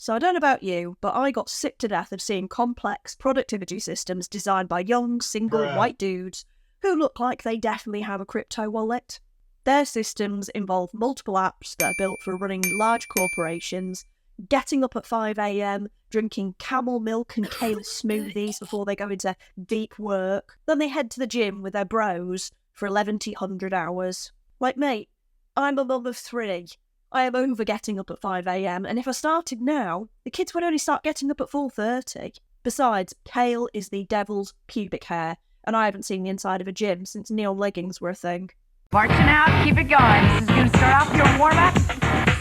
So I don't know about you, but I got sick to death of seeing complex productivity systems designed by young, single, white dudes who look like they definitely have a crypto wallet. Their systems involve multiple apps that are built for running large corporations, getting up at 5 a.m, drinking camel milk and kale smoothies before they go into deep work. Then they head to the gym with their bros for 1,100 hours. Like me, I'm a mum of 3. I am over getting up at 5 a.m, and if I started now, the kids would only start getting up at 4:30. Besides, kale is the devil's pubic hair, and I haven't seen the inside of a gym since neon leggings were a thing. Marching out, keep it going. This is going to start off your warm-up.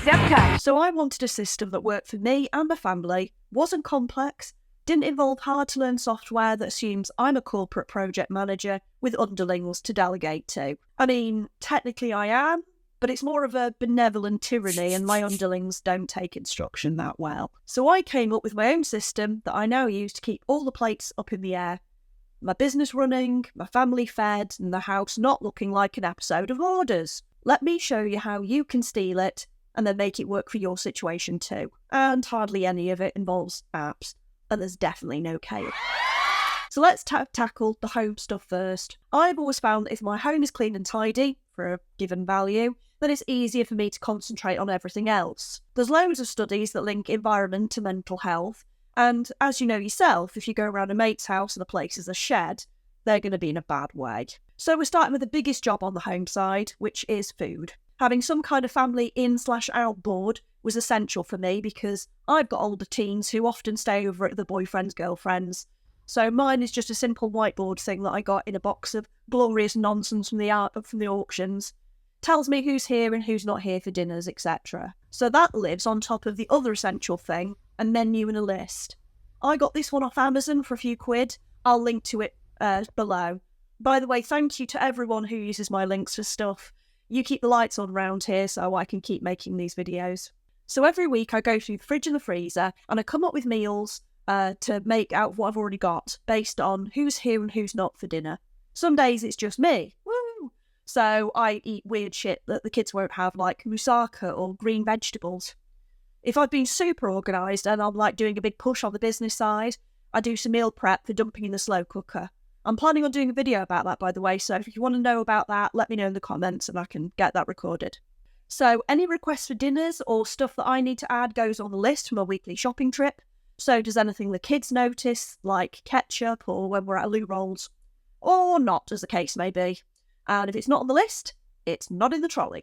Step touch. So I wanted a system that worked for me and my family, wasn't complex, didn't involve hard-to-learn software that assumes I'm a corporate project manager with underlings to delegate to. I mean, technically I am, but it's more of a benevolent tyranny and my underlings don't take instruction that well. So I came up with my own system that I now use to keep all the plates up in the air. My business running, my family fed, and the house not looking like an episode of Hoarders. Let me show you how you can steal it and then make it work for your situation too. And hardly any of it involves apps, and there's definitely no kale. So let's tackle the home stuff first. I've always found that if my home is clean and tidy, for a given value, then it's easier for me to concentrate on everything else. There's loads of studies that link environment to mental health, and as you know yourself, if you go around a mate's house and the place is a shed, they're going to be in a bad way. So we're starting with the biggest job on the home side, which is food. Having some kind of family in/out board was essential for me because I've got older teens who often stay over at the boyfriend's girlfriend's. So mine is just a simple whiteboard thing that I got in a box of glorious nonsense from the auctions. Tells me who's here and who's not here for dinners, etc. So that lives on top of the other essential thing, a menu and a list. I got this one off Amazon for a few quid. I'll link to it below. By the way, thank you to everyone who uses my links for stuff. You keep the lights on around here so I can keep making these videos. So every week I go through the fridge and the freezer and I come up with meals to make out of what I've already got based on who's here and who's not for dinner. Some days it's just me. Woo! So I eat weird shit that the kids won't have, like moussaka or green vegetables. If I've been super organised and I'm like doing a big push on the business side, I do some meal prep for dumping in the slow cooker. I'm planning on doing a video about that, by the way, so if you want to know about that, let me know in the comments and I can get that recorded. So any requests for dinners or stuff that I need to add goes on the list for my weekly shopping trip. So does anything the kids notice, like ketchup or when we're at Lou Rolls, or not, as the case may be. And if it's not on the list, it's not in the trolley.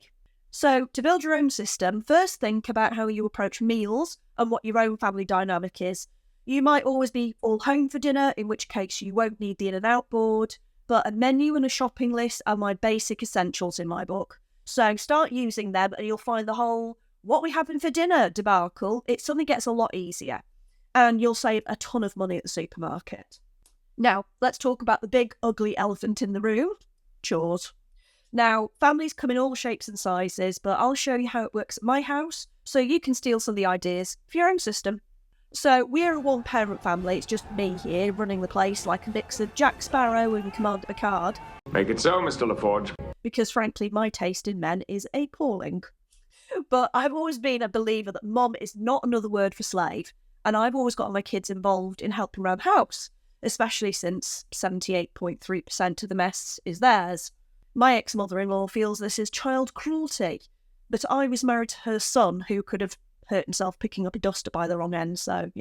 So to build your own system, first think about how you approach meals and what your own family dynamic is. You might always be all home for dinner, in which case you won't need the in and out board, but a menu and a shopping list are my basic essentials in my book. So start using them and you'll find the whole what we having for dinner debacle, it suddenly gets a lot easier. And you'll save a ton of money at the supermarket. Now, let's talk about the big ugly elephant in the room, chores. Now, families come in all shapes and sizes, but I'll show you how it works at my house so you can steal some of the ideas for your own system. So we're a one-parent family. It's just me here running the place like a mix of Jack Sparrow and Commander Picard. Make it so, Mr. LaForge. Because frankly, my taste in men is appalling. But I've always been a believer that mom is not another word for slave, and I've always got my kids involved in helping around the house, especially since 78.3% of the mess is theirs. My ex-mother-in-law feels this is child cruelty, but I was married to her son who could have hurt himself picking up a duster by the wrong end, so,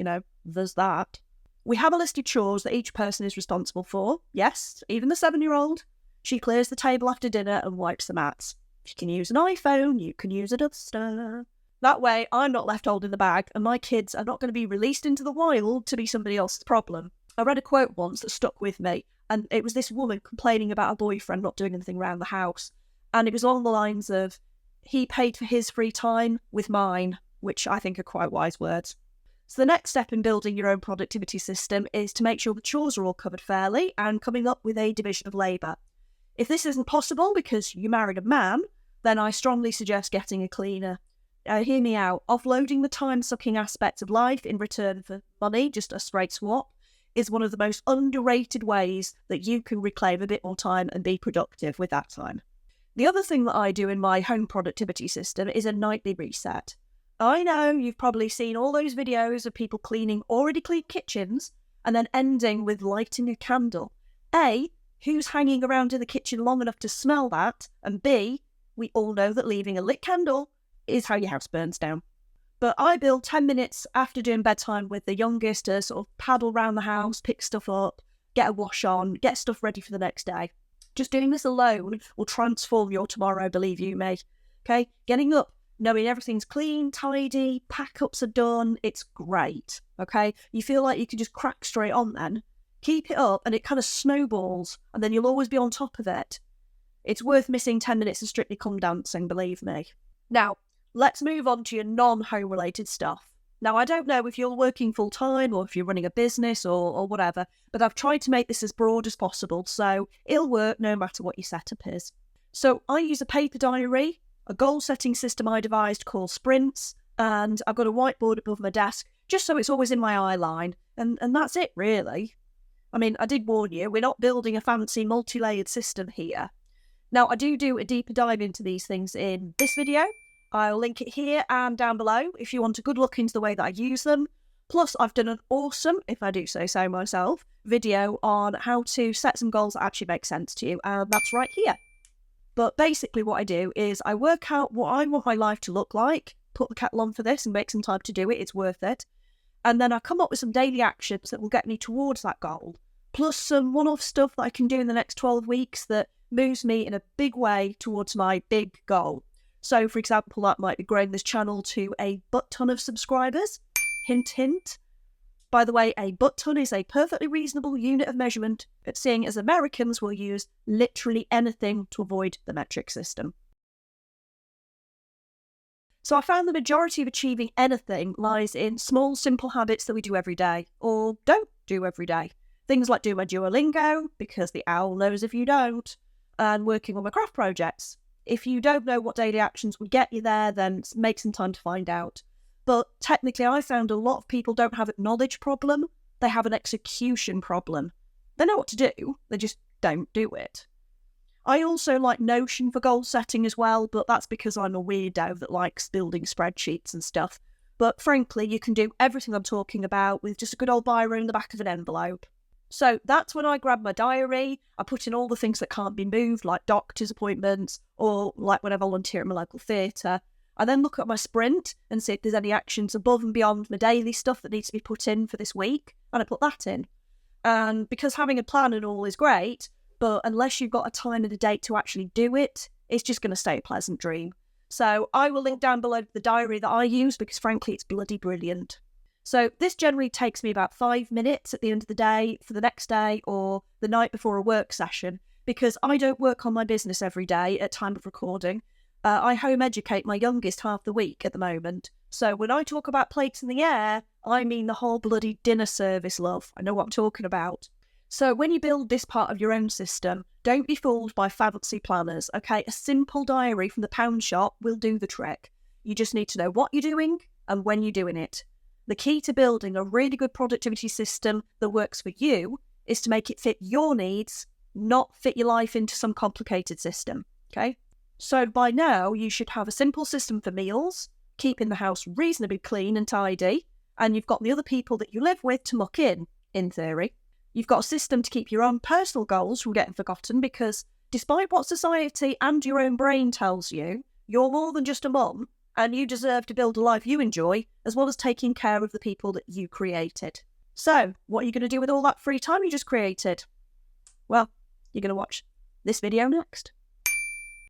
there's that. We have a list of chores that each person is responsible for. Yes, even the 7-year-old. She clears the table after dinner and wipes the mats. If you can use an iPhone, you can use a duster. That way, I'm not left holding the bag, and my kids are not going to be released into the wild to be somebody else's problem. I read a quote once that stuck with me, and it was this woman complaining about her boyfriend not doing anything around the house. And it was along the lines of, he paid for his free time with mine, which I think are quite wise words. So the next step in building your own productivity system is to make sure the chores are all covered fairly and coming up with a division of labour. If this isn't possible because you married a man, then I strongly suggest getting a cleaner. Hear me out. Offloading the time-sucking aspects of life in return for money, just a straight swap, is one of the most underrated ways that you can reclaim a bit more time and be productive with that time. The other thing that I do in my home productivity system is a nightly reset. I know you've probably seen all those videos of people cleaning already clean kitchens and then ending with lighting a candle. A, who's hanging around in the kitchen long enough to smell that? And B, we all know that leaving a lit candle is how your house burns down. But I build 10 minutes after doing bedtime with the youngest to sort of paddle around the house, pick stuff up, get a wash on, get stuff ready for the next day. Just doing this alone will transform your tomorrow, believe you me. Okay, getting up, knowing everything's clean, tidy, pack-ups are done, it's great. Okay, you feel like you can just crack straight on then. Keep it up and it kind of snowballs and then you'll always be on top of it. It's worth missing 10 minutes of Strictly Come Dancing, believe me. Now, let's move on to your non-home related stuff. Now, I don't know if you're working full-time or if you're running a business or whatever, but I've tried to make this as broad as possible, so it'll work no matter what your setup is. So I use a paper diary, a goal-setting system I devised called Sprints, and I've got a whiteboard above my desk, just so it's always in my eye line, and that's it, really. I mean, I did warn you, we're not building a fancy multi-layered system here. Now, I do a deeper dive into these things in this video. I'll link it here and down below if you want a good look into the way that I use them. Plus, I've done an awesome, if I do say so myself, video on how to set some goals that actually make sense to you, and that's right here. But basically what I do is I work out what I want my life to look like, put the kettle on for this and make some time to do it, it's worth it. And then I come up with some daily actions that will get me towards that goal, plus some one-off stuff that I can do in the next 12 weeks that moves me in a big way towards my big goal. So, for example, that might be growing this channel to a butt-ton of subscribers. Hint, hint. By the way, a butt-ton is a perfectly reasonable unit of measurement, but seeing as Americans will use literally anything to avoid the metric system. So I found the majority of achieving anything lies in small, simple habits that we do every day, or don't do every day. Things like doing my Duolingo, because the owl knows if you don't, and working on my craft projects. If you don't know what daily actions would get you there, then make some time to find out. But technically, I found a lot of people don't have a knowledge problem, they have an execution problem. They know what to do, they just don't do it. I also like Notion for goal setting as well, but that's because I'm a weirdo that likes building spreadsheets and stuff. But frankly, you can do everything I'm talking about with just a good old biro in the back of an envelope. So that's when I grab my diary, I put in all the things that can't be moved, like doctor's appointments, or like when I volunteer at my local theatre. I then look at my sprint and see if there's any actions above and beyond my daily stuff that needs to be put in for this week, and I put that in. And because having a plan and all is great, but unless you've got a time and a date to actually do it, it's just going to stay a pleasant dream. So I will link down below the diary that I use because frankly it's bloody brilliant. So this generally takes me about 5 minutes at the end of the day for the next day or the night before a work session, because I don't work on my business every day at time of recording. I home educate my youngest half the week at the moment. So when I talk about plates in the air, I mean the whole bloody dinner service, love. I know what I'm talking about. So when you build this part of your own system, don't be fooled by fancy planners, okay? A simple diary from the pound shop will do the trick. You just need to know what you're doing and when you're doing it. The key to building a really good productivity system that works for you is to make it fit your needs, not fit your life into some complicated system, okay? So by now, you should have a simple system for meals, keeping the house reasonably clean and tidy, and you've got the other people that you live with to muck in theory. You've got a system to keep your own personal goals from getting forgotten because despite what society and your own brain tells you, you're more than just a mum, and you deserve to build a life you enjoy, as well as taking care of the people that you created. So, what are you going to do with all that free time you just created? Well, you're going to watch this video next.